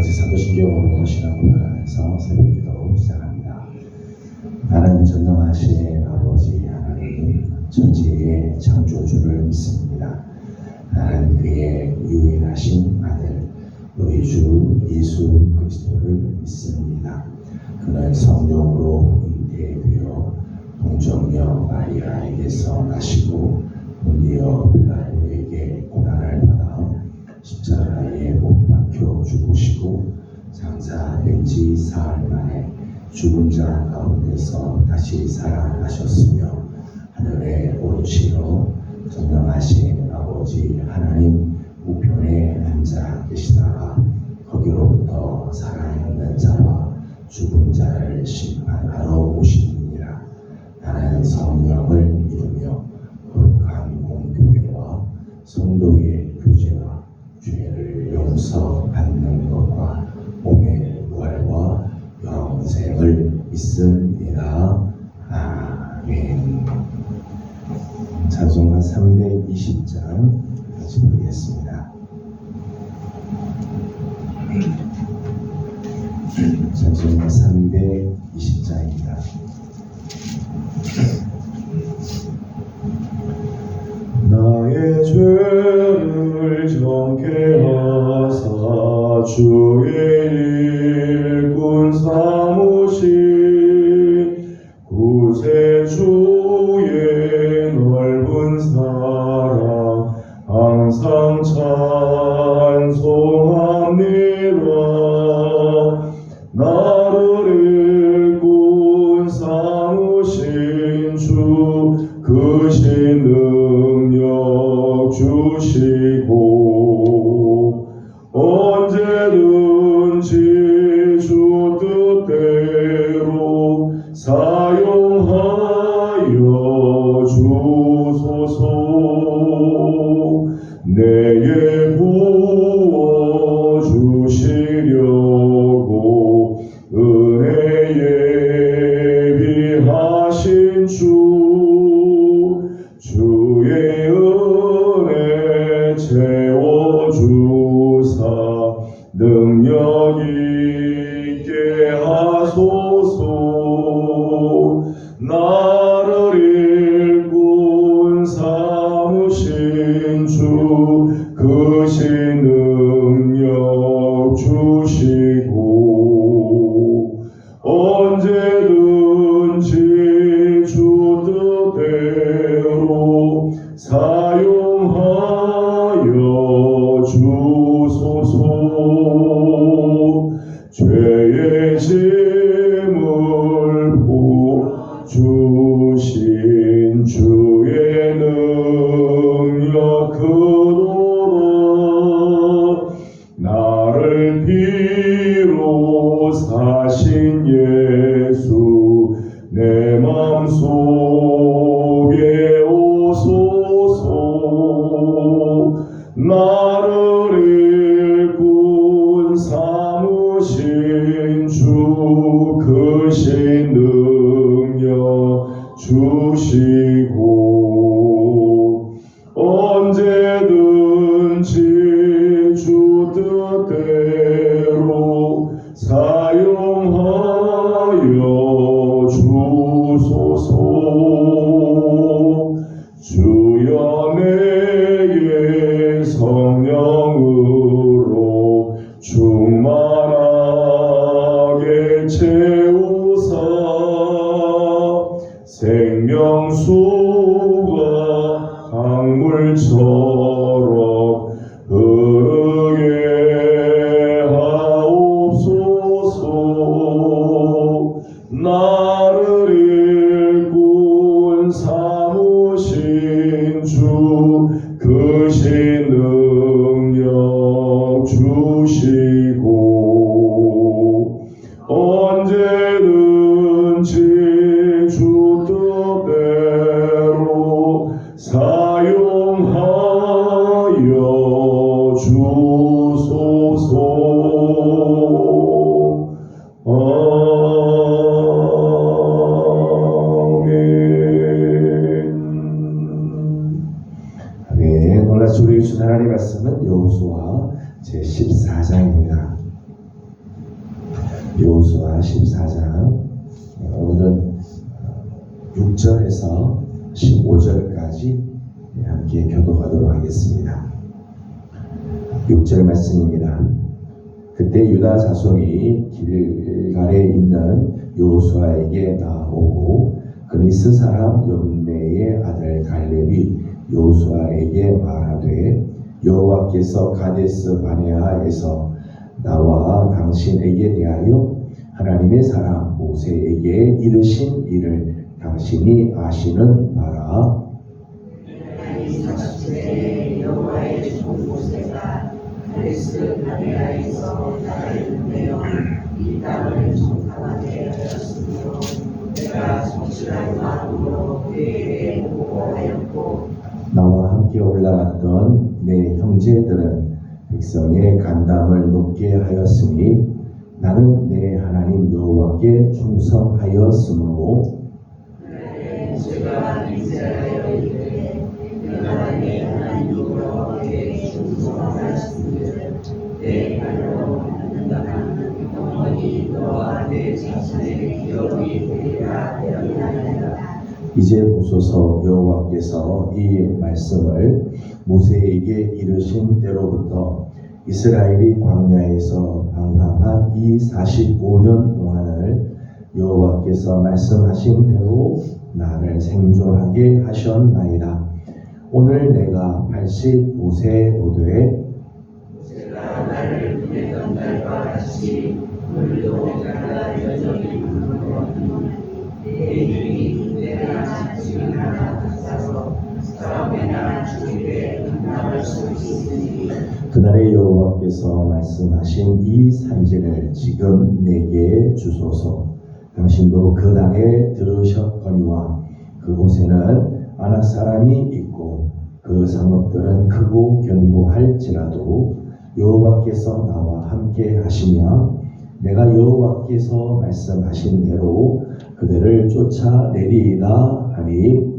같이 사도신경으로 신앙고백하면서 새벽기도 시작합니다. 나는 전능하신 아버지 하나님 천지의 창조주를 믿습니다. 나는 그의 유일하신 아들 우리 주 예수 그리스도를 믿습니다. 그는 성령으로 잉태되어 동정녀 마리아에게서 나시고 본디오 빌라도에게 고난을 받아 십자가에 못 박혀 죽으시고 장사된 지 사흘 만에 죽은 자 가운데서 다시 살아나셨으며 하늘에 오르시러 전능하신 아버지 하나님 우편에 앉아 계시다가 거기로부터 살아있는 자와 죽은 자를 심판하러 오시느니라. 나는 성령을 믿으며 거룩한 공교회와 성도의 교제와 죄를 용서받는 것과 몸의 부활과 영생을 믿습니다. 아멘. 찬송가 320장 같이 부르겠습니다. 찬송가 320장입니다. 나의 죄를 정케 하사 주의 일꾼 삼으신 구세주의 넓은 사랑 항상 찬송합니다. 나를 일꾼 삼으신 주 크신 능력 주시고 언제든지 주 뜻대로 사용하여 주소서. 내게 부어 주시려고 은혜 예비하신 주의 은혜 채워주사 능력 있게 하소서. 나를 일꾼 삼으신 주 크신 능력 주시고 언제든지 주 뜻대로 사용하여 주소서. 죄의 짐을 부어주신 주의 능력 그도록 나를 피로 사신 예수 내 맘속에 오소서. 나를 일꾼 삼으신 주 크신 능력 주시고 언제든지 주 뜻대로 사용하여 주소서. 주여 내게 성령으로 충만하게 채우사 생명수가 강물처럼 흐르게 하옵소서. 나를 일꾼 삼으신 주 크신 능력 주시고 언제든지 주 뜻대로 사용하여 주소서. 아멘. 오늘 우리 주신 하나님의 말씀은 여호수아 제14장입니다. 여호수아 14장 오늘은 6절에서 15절까지 함께 교독하도록 하겠습니다. 6절 말씀입니다. 그때 유다 자손이 길갈에 있는 여호수아에게 나아오고 그니스 사람 여분네의 아들 갈렙이 여호수아에게 말하되 여호와께서 가데스 바네아에서 나와 당신에게 대하여 하나님의 사람 모세에게 이르신 일을 당신이 아시는 바라. 여호와의 종 모세가 가데스 바네아에서 나를 보내어 이 땅을 정탐하게 하였으므로 내가 성실한 마음으로 그에게 보고하였고 나와 함께 올라갔던 내 형제들은 백성의 간담을 높게 하였으니 나는 내 하나님 여호와께 충성하였으므로 제가 이스라엘에 이르되 내가 내 하나님 여호와께 충성하였으니 내 발로 걷는다면 영원히 너와 내 자손의 기업이 되리라 하였나이다. 이제 보소서 여호와께서 이 말씀을 모세에게 이르신 때로부터 이스라엘이 광야에서 방황한 이 45년 동안을 여호와께서 말씀하신 대로 나를 생존하게 하셨나이다. 오늘 내가 85세로되 제가 나를 보내던 날과 같이 오늘도 내가 여전히 부르거든 내 이름이 그대나 지금이나 같아서 사람의 나라 주일에 나올 수 있으니 그날의 여호와께서 말씀하신 이 산지를 지금 내게 주소서. 당신도 그 날에 들으셨거니와 그곳에는 아낙 사람이 있고 그 성읍들은 크고 견고할지라도 여호와께서 나와 함께 하시며 내가 여호와께서 말씀하신 대로 그들을 쫓아내리이다 하니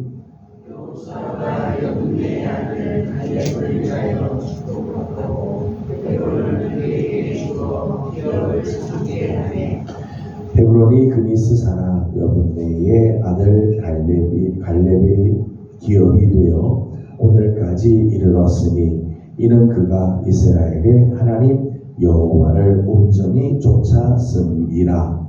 여호수아가 여분의 아들 갈렙을 위하여 축복하고 헤브론을 그에게 주어 기업을 세우게 하매 헤브론이 그니스 사람 여분네의 아들 갈렙의 기업이 되어 오늘까지 이르렀으니 이는 그가 이스라엘의 하나님 여호와를 온전히 쫓았음이라.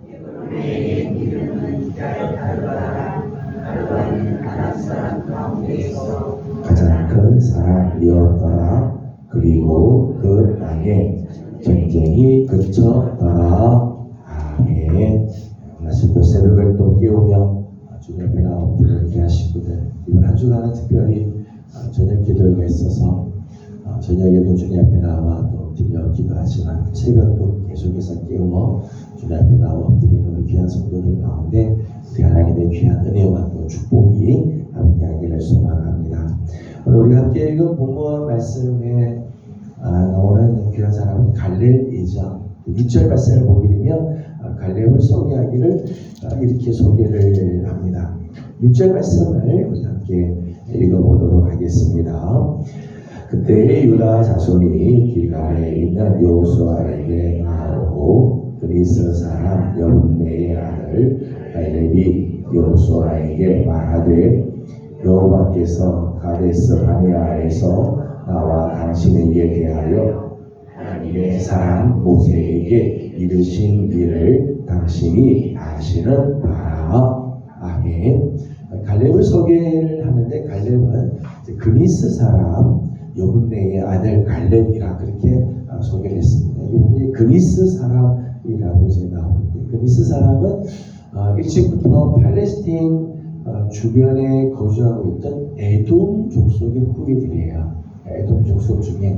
헤브론의 이름은 가르바라. 가르바는 아낙 사람 가운데에서 가장 큰 사람이었더라. 그리고 그 땅에 전쟁이 그쳤더라. 아멘. 말씀도 새벽을 또 깨우며 주님 앞에 나와 이렇게 하시거든. 이번 한 주간은 특별히 저녁 기도회가 있어서 저녁에도 주님 앞에 나와 또 엎드려 기도하지만 새벽도 계속해서 깨워 주님 앞에 나와 엎드리는 우리 귀한 성도들 가운데 우리 하나님의 귀한 은혜와 또 축복이 함께하기를 소망합니다. 오늘 우리가 함께 읽은 본문 말씀에 나오는 귀한 사람은 갈렙이죠. 6절 말씀을 보게 되면 갈렙을 소개하기를 이렇게 소개를 합니다. 6절 말씀을 우리 함께 읽어보도록 하겠습니다. 그때 유다 자손이 길갈에 있는 여호수아에게 나아오고 그니스 사람 여분네의 아들 갈렙이 여호수아에게 말하되 여호와께서 가데스 바네아에서 나와 당신에게 대하여 하나님의 사람 모세에게 이르신 일을 당신이 아시는 바라. 아멘. 갈렙을 소개를 하는데 갈렙은 그니스 사람 여분네의 아들 갈렙이라 그렇게 소개를 했습니다. 이분이 그니스 사람이라고 제가 나오는데 그니스 사람은 일찍부터 팔레스틴 주변에 거주하고 있던 에돔 족속의 후예들이에요. 에돔 족속 중에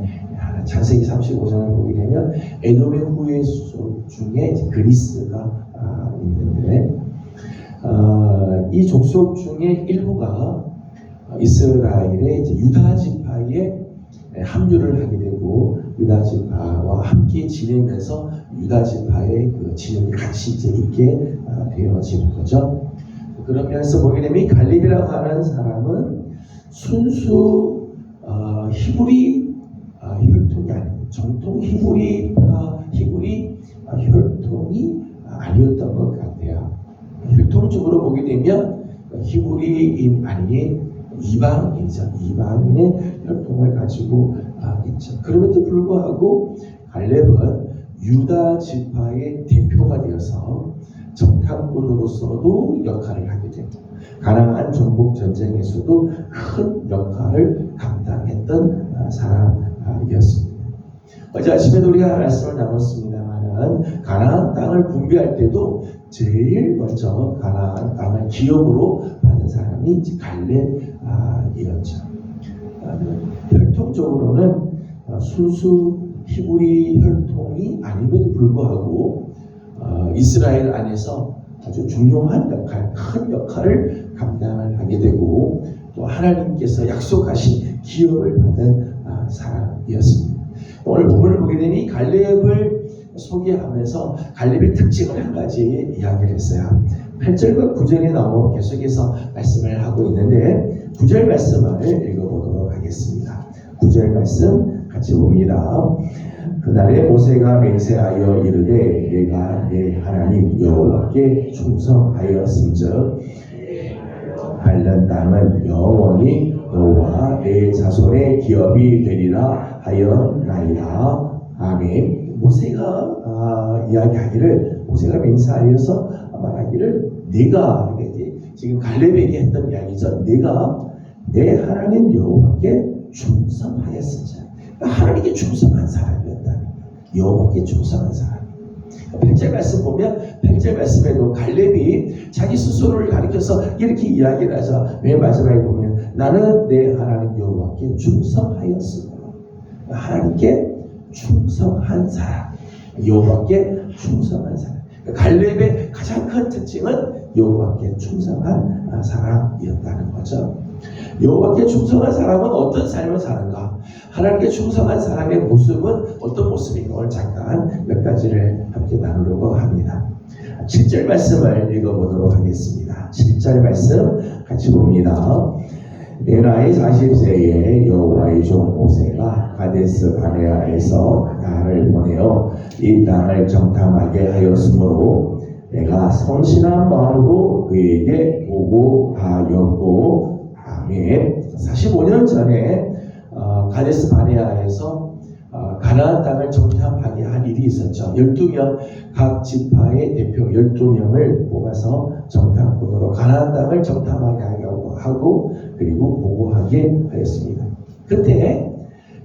창세기 35장을 보게 되면 에돔의 후예 중에 그리스가 있는데 이 족속 중에 일부가 이스라엘의 유다 지파에 합류를 하게 되고 유다 지파와 함께 지내면서 유다 지파의 그 지형이 같이 이제 있게 되어지는 거죠. 그러면서 보게 되면 이 갈렙이라고 하는 사람은 순수 히브리 혈통이 아니고 정통 히브리 혈통이 누구냐면 히브리인 아닌 이방인이죠. 이방인의 혈통을 가지고 있죠. 그럼에도 불구하고 갈렙은 유다 지파의 대표가 되어서 정탐꾼으로서도 역할을 하게 됩니다. 가나안 정복 전쟁에서도 큰 역할을 감당했던 사람이었습니다. 어제 아침에도 우리가 말씀을 나눴습니다만은 가나안 땅을 분배할 때도 제일 먼저 가나안 땅을 기업으로 받은 사람이 갈렙이었죠. 혈통적으로는 순수 히브리 혈통이 아님에도 불구하고 이스라엘 안에서 아주 중요한 역할, 큰 역할을 감당을 하게 되고 또 하나님께서 약속하신 기업을 받은 사람이었습니다. 오늘 본문을 보게 되니 갈렙을 소개하면서 갈렙의 특징을 한 가지 이야기를 했어요. 8절과 9절에 나오 계속해서 말씀을 하고 있는데 9절 말씀을 읽어보도록 하겠습니다. 9절 말씀 같이 봅니다. 그날에 모세가 맹세하여 이르되 내가 내 하나님 여호와께 충성하였음즉 밟는 땅은 영원히 너와 내 자손의 기업이 되리라 하였나이다. 아멘. 모세가 이야기하기를 모세가 맹세하여서 말하기를 내가 지금 갈렙에게 했던 이야기죠. 내가 내 하나님 여호와께 충성하였으자. 하나님께 충성한 사람이었다. 여호와께 충성한 사람. 8절 말씀 보면 8절 말씀에도 갈렙이 자기 스스로를 가리켜서 이렇게 이야기를 하죠. 맨 마지막에 보면 나는 내 하나님 여호와께 충성하였으므로 하나님께 충성한 사람, 여호와께 충성한 사람. 갈렙의 가장 큰 특징은 여호와께 충성한 사람이었다는 거죠. 여호와께 충성한 사람은 어떤 삶을 사는가? 하나님께 충성한 사람의 모습은 어떤 모습인가? 오늘 잠깐 몇 가지를 함께 나누려고 합니다. 7절 말씀을 읽어보도록 하겠습니다. 7절 말씀 같이 봅니다. 내 나이 40세에 여호와의 종 모세가 가데스 바네아에서 나를 보내어 이 땅을 정탐하게 하였으므로 내가 성실한 마음으로 그에게 보고하였고 아멘. 45년 전에 가데스 바네아에서 가나안 땅을 정탐하게 한 일이 있었죠. 12명 각 지파의 대표 12명을 뽑아서 정탐꾼으로 가나안 땅을 정탐하게 하고 그리고 보고하게 하였습니다. 그때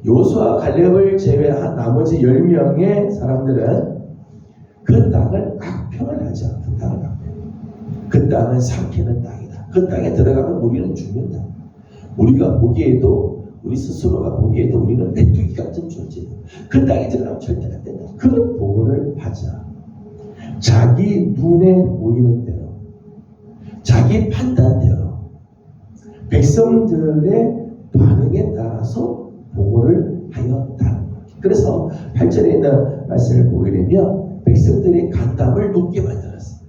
요수아 갈렙을 제외한 나머지 10명의 사람들은 그 땅을 악평을 하죠. 그 땅을 악평. 그 땅은 삼키는 땅이다. 그 땅에 들어가면 우리는 죽는다. 우리가 보기에도 우리 스스로가 보기에도 우리는 메뚜기 같은 존재다. 그 땅에 들어가면 절대 안 된다. 그런 보고를 하자. 자기 눈에 보이는 대로 자기 판단대로 백성들의 반응에 따라서 보고를 하였다는 거예요. 그래서 8절에 있는 말씀을 보게 되면 백성들의 간담을 높게 만들었어요.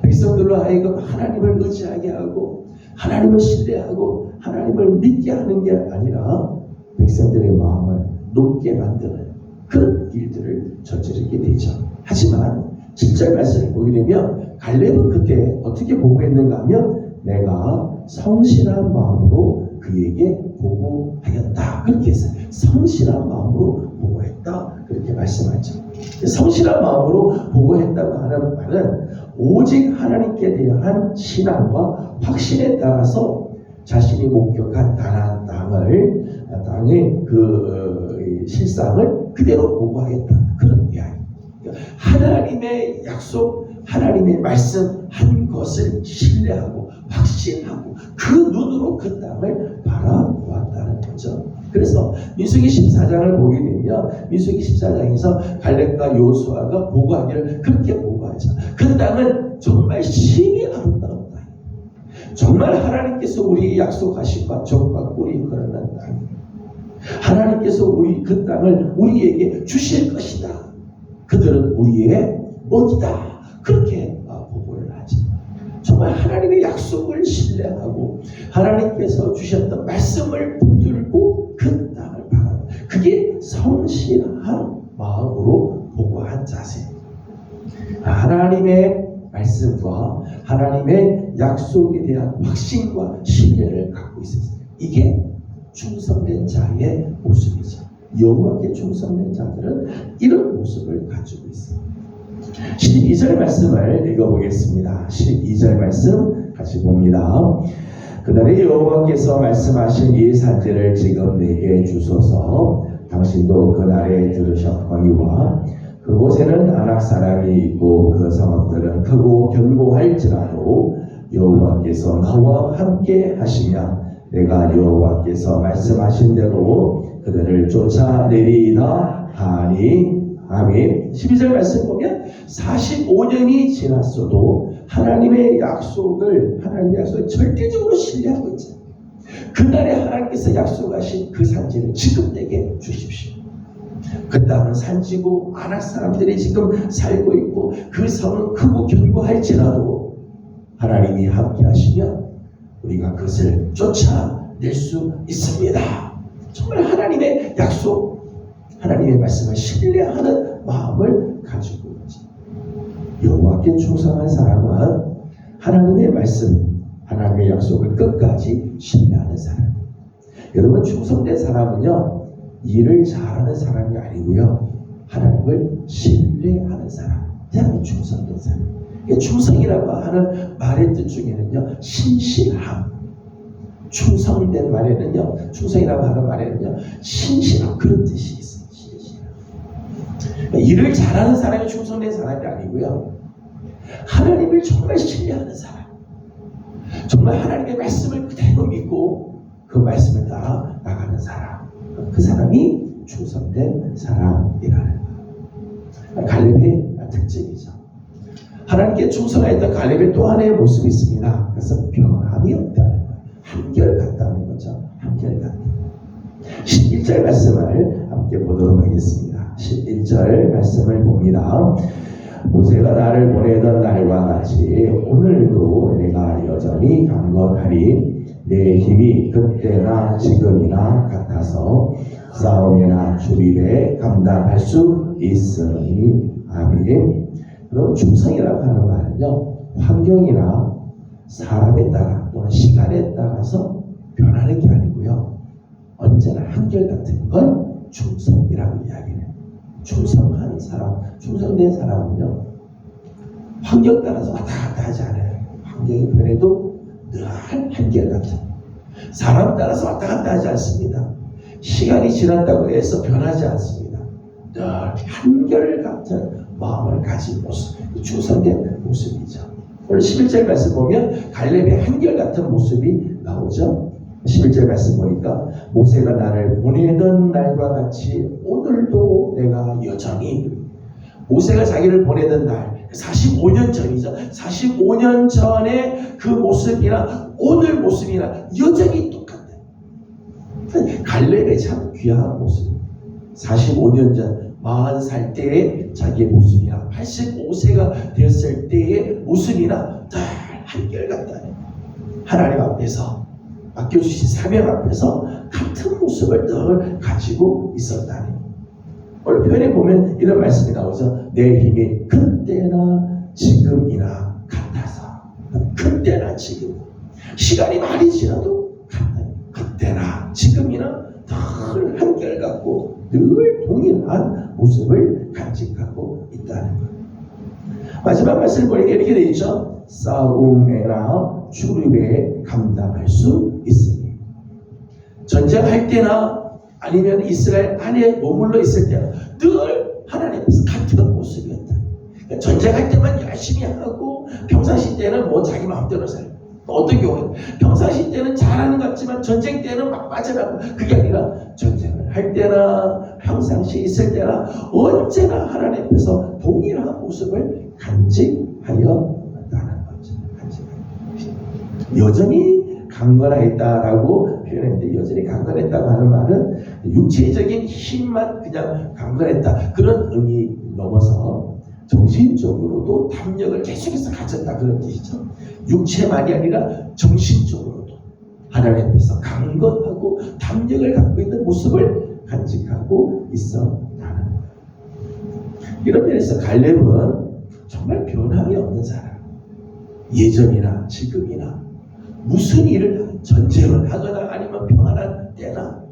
백성들로 하여금 하나님을 의지하게 하고 하나님을 신뢰하고 하나님을 믿게 하는 게 아니라 백성들의 마음을 높게 만드는 그런 일들을 저지르게 되죠. 하지만 7절 말씀을 보게 되면 갈렙은 그때 어떻게 보고했는가 하면 내가 성실한 마음으로 그에게 보고하였다. 그렇게 했어요. 성실한 마음으로 보고했다. 그렇게 말씀하죠. 성실한 마음으로 보고했다고 하는 말은 오직 하나님께 대한 신앙과 확신에 따라서 자신이 목격한 가나안 땅의 그 실상을 그대로 보고하였다. 그런 이야기. 하나님의 약속, 하나님의 말씀 한 것을 신뢰하고 확신하고 그 눈으로 그 땅을 바라보았다는 거죠. 그래서 민수기 14장을 보게 되면 민수기 14장에서 갈렙과 요수아가 보고하기를 그렇게 보고하죠. 그 땅은 정말 심히 아름다운 땅. 정말 하나님께서 우리 약속하신 바 적과 꿀이 흐르는 땅. 하나님께서 우리 그 땅을 우리에게 주실 것이다. 그들은 우리의 먹이다. 그렇게 보고를 하죠. 정말 하나님의 약속을 신뢰하고 하나님께서 주셨던 말씀을 붙들고 그 땅을 바라보고 그게 성실한 마음으로 보고한 자세. 하나님의 말씀과 하나님의 약속에 대한 확신과 신뢰를 갖고 있었어요. 이게 충성된 자의 모습이죠. 여호와께 충성된 자들은 이런 모습을 가지고 있습니다. 12절 말씀을 읽어보겠습니다. 12절 말씀 같이 봅니다. 그날에 여호와께서 말씀하신 이 산지를 지금 내게 주소서. 당신도 그날에 들으셨거니와 그곳에는 아낙 사람이 있고 그 성읍들은 크고 견고할지라도 여호와께서 나와 함께 하시며 내가 여호와께서 말씀하신 대로 그들을 쫓아내리이다 하니. 아멘. 12절 말씀 보면 45년이 지났어도 하나님의 약속을 절대적으로 신뢰하고 있죠. 그날에 하나님께서 약속하신 그 산지를 지금 내게 주십시오. 그 땅은 산지고 아낙 사람들이 지금 살고 있고 그 성은 크고 견고할지라도 하나님이 함께 하시면 우리가 그것을 쫓아낼 수 있습니다. 정말 하나님의 약속, 하나님의 말씀을 신뢰하는 마음을 가지고 있지. 여호와께 충성한 사람은 하나님의 말씀, 하나님의 약속을 끝까지 신뢰하는 사람. 여러분, 충성된 사람은요, 일을 잘하는 사람이 아니고요, 하나님을 신뢰하는 사람. 그냥 충성된 사람. 충성이라고 하는 말의 뜻 중에는요, 신실함. 충성된 말에는요, 충성이라고 하는 말에는요, 신실함, 그런 뜻이 있어요. 일을 잘하는 사람이 충성된 사람이 아니고요, 하나님을 정말 신뢰하는 사람, 정말 하나님의 말씀을 그대로 믿고 그 말씀을 따라 나가는 사람, 그 사람이 충성된 사람이라는 거예요. 갈렙의 특징이죠. 하나님께 충성하였던 갈렙의 또 하나의 모습이 있습니다. 그래서 변함이 없다는 거예요. 한결같다는 거죠. 한결같다. 11절 말씀을 함께 보도록 하겠습니다. 11절 말씀을 봅니다. 모세가 나를 보내던 날과 같이 오늘도 내가 여전히 강건하리. 내 힘이 그때나 지금이나 같아서 싸움이나 주립에 감당할 수 있으니. 아멘. 그럼 충성이라고 하는 말은요, 환경이나 사람에 따라 또는 시간에 따라서 변하는 게 아니고요, 언제나 한결같은 건 충성이라고 이야기해요. 충성한 사람, 충성된 사람은요, 환경 따라서 왔다 갔다 하지 않아요. 환경이 변해도 늘 한결같은, 사람 따라서 왔다 갔다 하지 않습니다. 시간이 지났다고 해서 변하지 않습니다. 늘 한결같은 마음을 가진 모습, 충성된 모습이죠. 오늘 11절 말씀 보면 갈렙의 한결같은 모습이 나오죠. 11절 말씀 보니까 모세가 나를 보내던 날과 같이 오늘도 내가 여전히, 모세가 자기를 보내던 날 45년 전이죠. 45년 전에 그 모습이나 오늘 모습이나 여전히 똑같아요. 갈렙의 참 귀한 모습. 45년 전 40살 때의 자기의 모습이나 85세가 되었을 때의 모습이나 다 한결같다는, 하나님 앞에서 맡겨주신 사명 앞에서 같은 모습을 늘 가지고 있었다는. 오늘 표현에 보면 이런 말씀이 나오죠. 내 힘이 그때나 지금이나 같아서. 그때나 지금, 시간이 많이 지나도 같아요. 그때나 지금이나 늘 한결같고 늘 동일한 모습을 간직하고 있다는 것. 마지막 말씀을 보니까 이렇게 되어 있죠. 싸움에나 주립에 감당할 수 있으니. 전쟁할 때나 아니면 이스라엘 안에 머물러 있을 때나 늘 하나님 앞에서 같은 모습이었다. 그러니까 전쟁할 때만 열심히 하고 평상시 때는 뭐 자기 마음대로 살고, 어떤 경우는 평상시 때는 잘하는 것 같지만 전쟁 때는 막 빠져나가고, 그게 아니라 전쟁을 할 때나 평상시 있을 때나 언제나 하나님 앞에서 동일한 모습을 간직하여 왔다는 거죠. 여전히 강건하였다라고 표현했는데, 여전히 강건했다고 하는 말은 육체적인 힘만 그냥 강건했다, 그런 의미 넘어서 정신적으로도 담력을 계속해서 가졌다, 그런 뜻이죠. 육체만이 아니라 정신적으로도 하나님 앞에서 강건하고 담력을 갖고 있는 모습을 간직하고 있었다는 거예요. 이런 면에서 갈렙은 정말 변함이 없는 사람, 예전이나 지금이나 무슨 일을 전쟁을 하거나 아니면 평안한 때나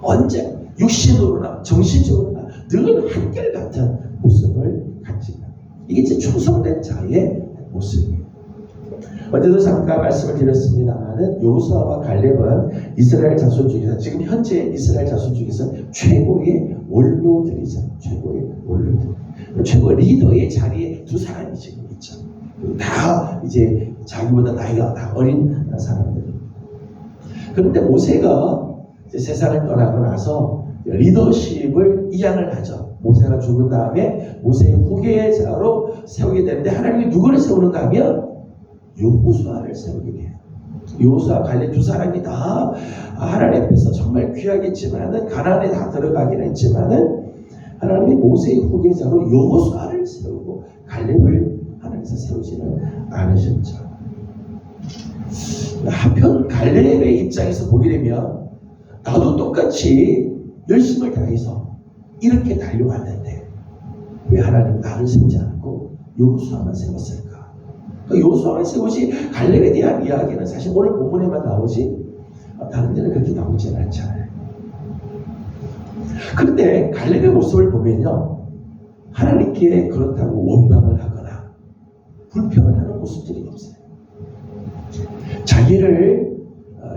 언제 육신으로나 정신적으로나 늘 한결같은 모습을 가진다. 이게 이제 충성된 자의 모습이에요. 어제도 잠깐 말씀을 드렸습니다만은 여호수아와 갈렙은 이스라엘 자손 중에서 지금 현재 이스라엘 자손 중에서 최고의 원로들이죠. 최고의 원로들. 최고 리더의 자리에 두 사람이 지금 있죠. 다 이제 자기보다 나이가 다 어린 사람들입니다. 그런데 모세가 이제 세상을 떠나고 나서 리더십을 이양을 하죠. 모세가 죽은 다음에 모세의 후계자로 세우게 되는데 하나님이 누구를 세우는가 하면 여호수아를 세우게 돼요. 여호수아 갈렙 두 사람이 다 하나님 앞에서 정말 귀하겠지만은 가나안에 다 들어가긴 했지만은 하나님이 모세의 후계자로 여호수아를 세우고 갈렙을 하나님께서 세우지는 않으셨죠. 한편 갈렙의 입장에서 보게 되면 나도 똑같이 열심을 다해서 이렇게 달려왔는데 왜 하나님 나를 세우지 않고 여호수아만 세웠을까? 여호수아만 세우지 갈렙에 대한 이야기는 사실 오늘 본문에만 나오지 다른 데는 그렇게 나오지는 않잖아요. 그런데 갈렙의 모습을 보면요, 하나님께 그렇다고 원망을 하거나 불평을 하는 모습들이 없어요. 자기를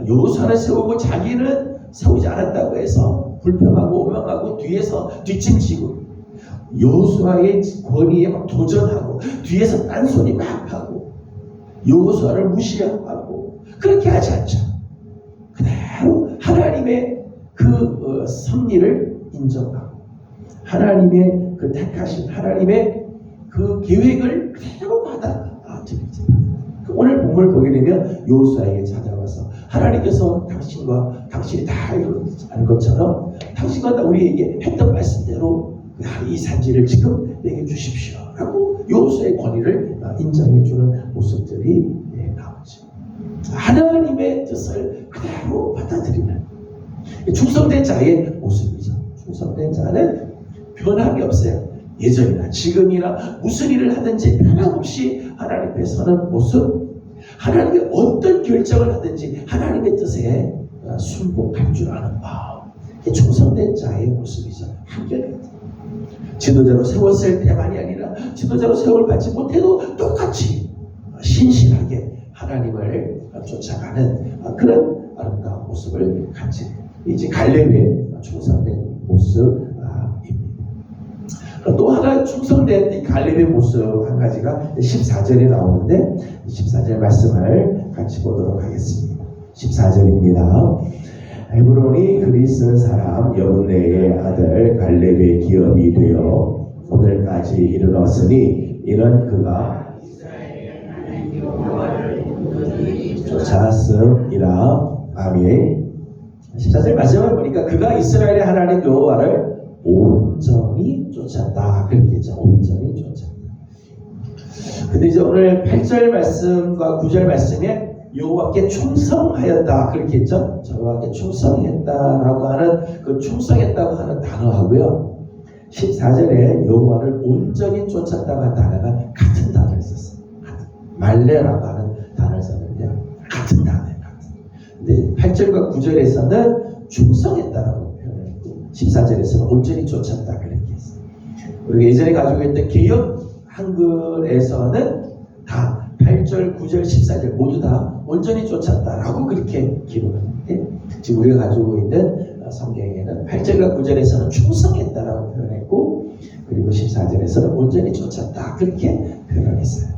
여호수아를 세우고 자기는 세우지 않았다고 해서 불평하고 원망하고 뒤에서 뒷짐지고 여호수아의 권위에 막 도전하고 뒤에서 딴소리 막 하고 여호수아를 무시하고 그렇게 하지 않죠. 그대로 하나님의 그 섭리를 인정하고 하나님의 그 택하신 하나님의 그 계획을 그대로 받아들이지. 오늘 본문을 보게 되면 여호수아에게 찾아와서 하나님께서 당신이 다 이루는 것처럼 당신과 우리에게 했던 말씀대로 이 산지를 지금 내게 주십시오 라고 여호수아의 권위를 인정해 주는 모습들이 나오죠. 하나님의 뜻을 그대로 받아들이는 충성된 자의 모습이죠. 충성된 자는 변함이 없어요. 예전이나 지금이나 무슨 일을 하든지 변함없이 하나님 앞에 서는 모습, 하나님의 어떤 결정을 하든지 하나님의 뜻에 순복할 줄 아는 마음, 충성된 자의 모습이죠. 한결같아요. 지도자로 세웠을 때만이 아니라 지도자로 세움을 받지 못해도 똑같이 신실하게 하나님을 쫓아가는 그런 아름다운 모습을 가진 이제 갈렙의 충성된 모습입니다. 또 하나 충성된 이 갈렙의 모습 한 가지가 14절에 나오는데 14절 말씀을 같이 보도록 하겠습니다. 14절입니다. 헤브론이 글이 쓰는 사람 여분네의 아들 갈렙의 기업이 되어 오늘까지 이르렀으니 이는 그가 쫓았음이라. 아멘. 14절 마지막에 보니까 그가 이스라엘의 하나님 여호와를 온전히 쫓았다 그렇게 했죠. 온전히 쫓았다. 근데 이제 오늘 8절 말씀과 9절 말씀에 여호와께 충성하였다 그렇게 했죠. 여호와께 충성했다라고 하는 그 충성했다고 하는 단어하고요, 14절에 여호와를 온전히 쫓았다고 한 단어가 같은 단어를 썼어요. 말레라고 하는 단어를 썼는데 같은 단어예요. 근데 8절과 9절에서는 충성했다라고 표현했고 14절에서는 온전히 쫓았다 그렇게 했어요. 우리가 예전에 가지고 있던 개역 한글에서는 다 8절, 9절, 14절 모두 다 온전히 쫓았다라고 그렇게 기록하는데 지금 우리가 가지고 있는 성경에는 8절과 9절에서는 충성했다라고 표현했고 그리고 14절에서는 온전히 쫓았다 그렇게 표현했어요.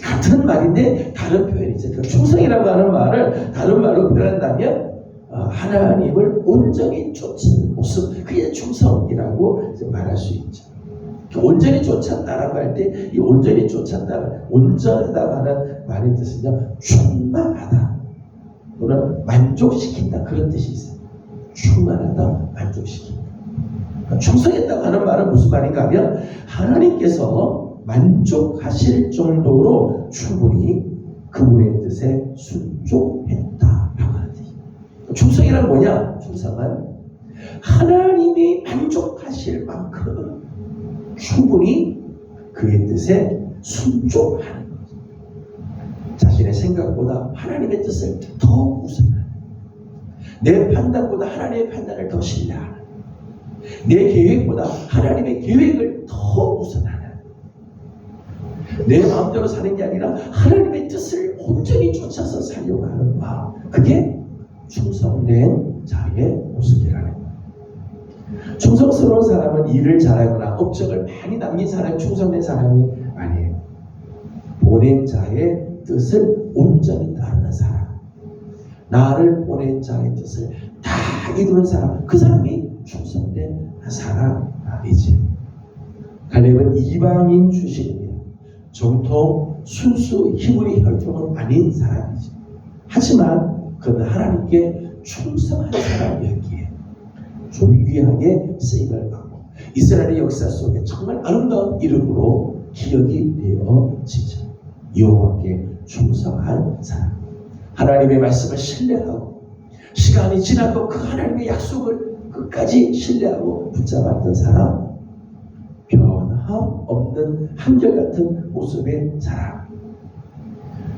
같은 말인데 다른 표현이죠. 충성이라고 하는 말을 다른 말로 표현한다면 하나님을 온전히 쫓은 모습, 그게 충성이라고 말할 수 있죠. 온전히 쫓았다라고 할 때 이 온전히 쫓았다, 온전하다고 하는 말의 뜻은요, 충만하다 또는 만족시킨다 그런 뜻이 있어요. 충만하다, 만족시킨다. 충성했다고 하는 말은 무슨 말인가 하면 하나님께서 만족하실 정도로 충분히 그분의 뜻에 순종했다라고 하는 뜻이에요. 충성이란 뭐냐? 충성은 하나님이 만족하실 만큼 충분히 그의 뜻에 순종하는 거죠. 자신의 생각보다 하나님의 뜻을 더 우선하는, 내 판단보다 하나님의 판단을 더 신뢰하는, 내 계획보다 하나님의 계획을 더 우선하는, 내 마음대로 사는 게 아니라 하나님의 뜻을 온전히 쫓아서 살려고 하는 마음, 그게 충성된 자의 모습이라는 거예요. 충성스러운 사람은 일을 잘하거나 업적을 많이 남긴 사람이 충성된 사람이 아니에요. 보낸 자의 뜻을 온전히 따르는 사람, 나를 보낸 자의 뜻을 다 이루는 사람, 그 사람이 충성된 사람이지. 갈렙은 이방인 출신입니다. 정통 순수 히브리 혈통은 아닌 사람이지. 하지만 그는 하나님께 충성한 사람이었기에 존귀하게 쓰임을 받고 이스라엘의 역사 속에 정말 아름다운 이름으로 기억이 되어지죠. 여호와께 충성한 사람, 하나님의 말씀을 신뢰하고 시간이 지나도 그 하나님의 약속을 끝까지 신뢰하고 붙잡았던 사람, 변함없는 한결같은 모습의 사람,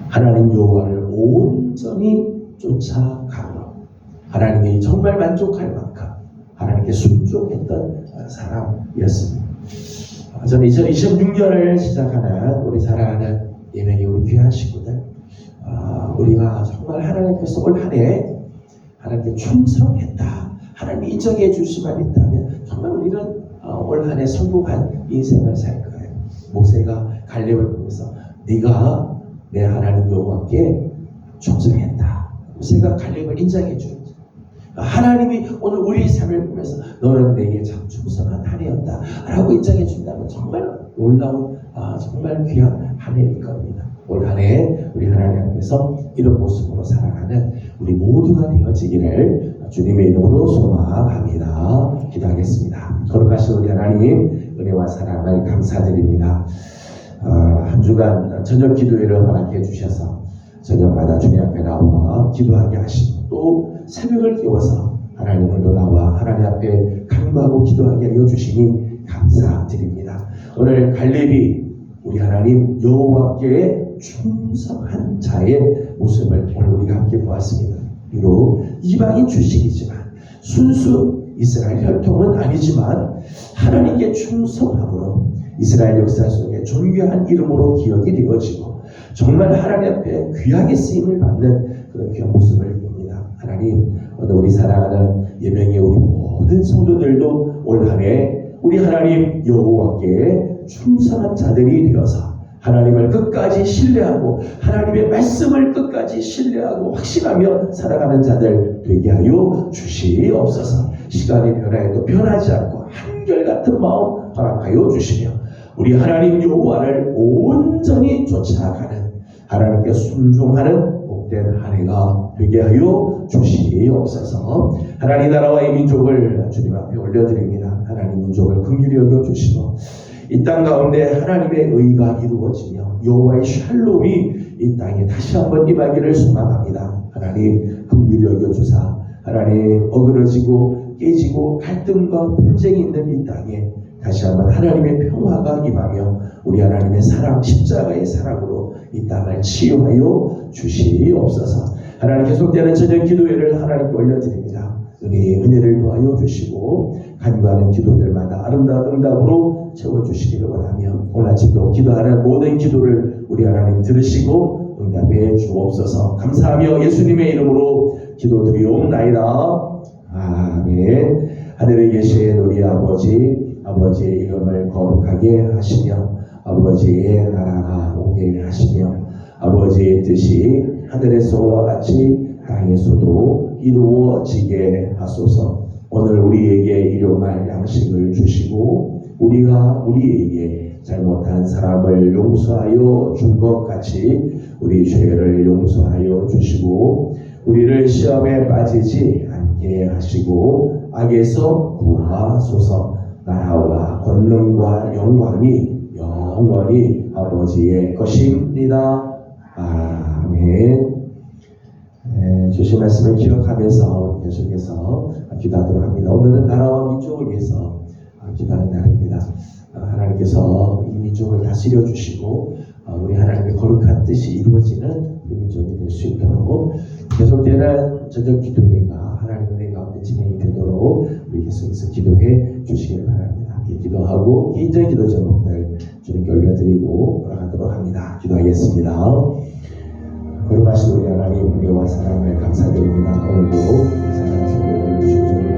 하나님 여호와를 온전히 쫓아가고 하나님이 정말 만족할 만큼 하나님께 순종했던 사람이었습니다. 저는 2026년을 시작하는 우리 사랑하는 예명의 우리 귀한 식구들, 우리가 정말 하나님께서 올 한 해 하나님께 충성했다, 하나님이 인정해 주시만 있다면 정말 우리는 올 한 해 성공한 인생을 살 거예요. 모세가 갈렙을 보면서 네가 내 하나님 여호와께 충성했다, 모세가 갈렙을 인정해 준 하나님이 오늘 우리의 삶을 보면서 너는 내게 참 충성한 한 해였다 라고 인정해 준다면 정말 놀라운 정말 귀한 한 해일 겁니다. 올 한 해 우리 하나님 앞에서 이런 모습으로 살아가는 우리 모두가 되어지기를 주님의 이름으로 소망합니다. 기도하겠습니다. 거룩하신 우리 하나님, 은혜와 사랑을 감사드립니다. 한 주간 저녁 기도회를 허락해 주셔서 저녁마다 주님 앞에 나와 기도하게 하시고 또 새벽을 깨워서 하나님을 나와 하나님 앞에 간구하고 기도하게 하여 주시니 감사드립니다. 오늘 갈렙이 우리 하나님 여호와께 충성한 자의 모습을 오늘 우리가 함께 보았습니다. 비록 이방인 출신이지만 순수 이스라엘 혈통은 아니지만 하나님께 충성함으로 이스라엘 역사 속에 존귀한 이름으로 기억이 되어지고 정말 하나님 앞에 귀하게 쓰임을 받는 그런 귀한 모습을 봅니다. 하나님, 오늘 우리 사랑하는 예명의 우리 모든 성도들도 올 한 해 우리 하나님 여호와께 충성한 자들이 되어서 하나님을 끝까지 신뢰하고 하나님의 말씀을 끝까지 신뢰하고 확신하며 살아가는 자들 되게 하여 주시옵소서. 시간이 변화해도 변하지 않고 한결같은 마음 허락하여 주시며 우리 하나님 여호와를 온전히 쫓아가는 하나님께 순종하는 복된 한 해가 되게 하여 주시옵소서. 하나님 나라와 이 민족을 주님 앞에 올려드립니다. 하나님 민족을 긍휼히 여겨 주시고 이 땅 가운데 하나님의 의가 이루어지며 여호와의 샬롬이 이 땅에 다시 한번 임하기를 소망합니다. 하나님 긍휼히 여겨 주사 하나님 어그러지고 깨지고 갈등과 분쟁이 있는 이 땅에 다시 한번 하나님의 평화가 임하며 우리 하나님의 사랑, 십자가의 사랑으로 이 땅을 치유하여 주시옵소서. 하나님 계속되는 저녁 기도회를 하나님께 올려드립니다. 은혜를 도하여 주시고 간구하는 기도들마다 아름다운 응답으로 채워주시기를 원하며 오늘 아침도 기도하는 모든 기도를 우리 하나님 들으시고 응답해 주옵소서. 감사하며 예수님의 이름으로 기도드리옵나이다. 아멘. 하늘에 계신 우리 아버지의 이름을 거룩하게 하시며 아버지의 나라가 오게 하시며 아버지의 뜻이 하늘에서와 같이 땅에서도 이루어지게 하소서. 오늘 우리에게 일용할 양식을 주시고 우리가 우리에게 잘못한 사람을 용서하여 준 것 같이 우리 죄를 용서하여 주시고 우리를 시험에 빠지지 않게 하시고 악에서 구하소서. 나라와 권능과 영광이 영원히 아버지의 것입니다. 아멘. 주신 말씀을 기억하면서 계속해서 기도하도록 합니다. 오늘은 나라와 민족을 위해서 기도하는 날입니다. 하나님께서 이 민족을 다스려 주시고 우리 하나님의 거룩한 뜻이 이루어지는 우리 민족이 될 수 있도록 계속되는 저녁 기도회가 하나님의 은혜 가운데 진행이 되도록 우리 계속해서 기도해 주시기를 바랍니다. 함께 기도하고 개인적인 기도 제목들 주님께 올려드리고 돌아가도록 합니다. 기도하겠습니다. 거룩하신 우리 하나님, 은혜와 사랑을 감사드립니다. 오늘도 사랑하신 우리 주신